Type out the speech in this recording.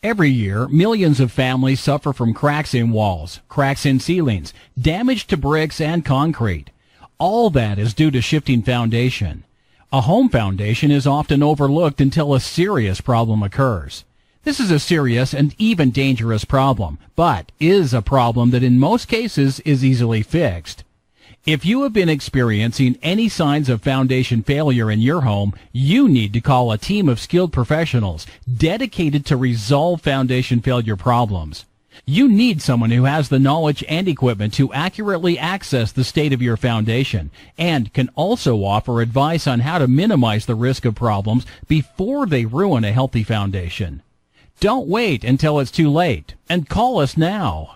Every year, millions of families suffer from cracks in walls, cracks in ceilings, damage to bricks and concrete. All that is due to shifting foundation. A home foundation is often overlooked until a serious problem occurs. This is a serious and even dangerous problem, but is a problem that in most cases is easily fixed. If you have been experiencing any signs of foundation failure in your home, you need to call a team of skilled professionals dedicated to resolve foundation failure problems. You need someone who has the knowledge and equipment to accurately assess the state of your foundation and can also offer advice on how to minimize the risk of problems before they ruin a healthy foundation. Don't wait until it's too late and call us now.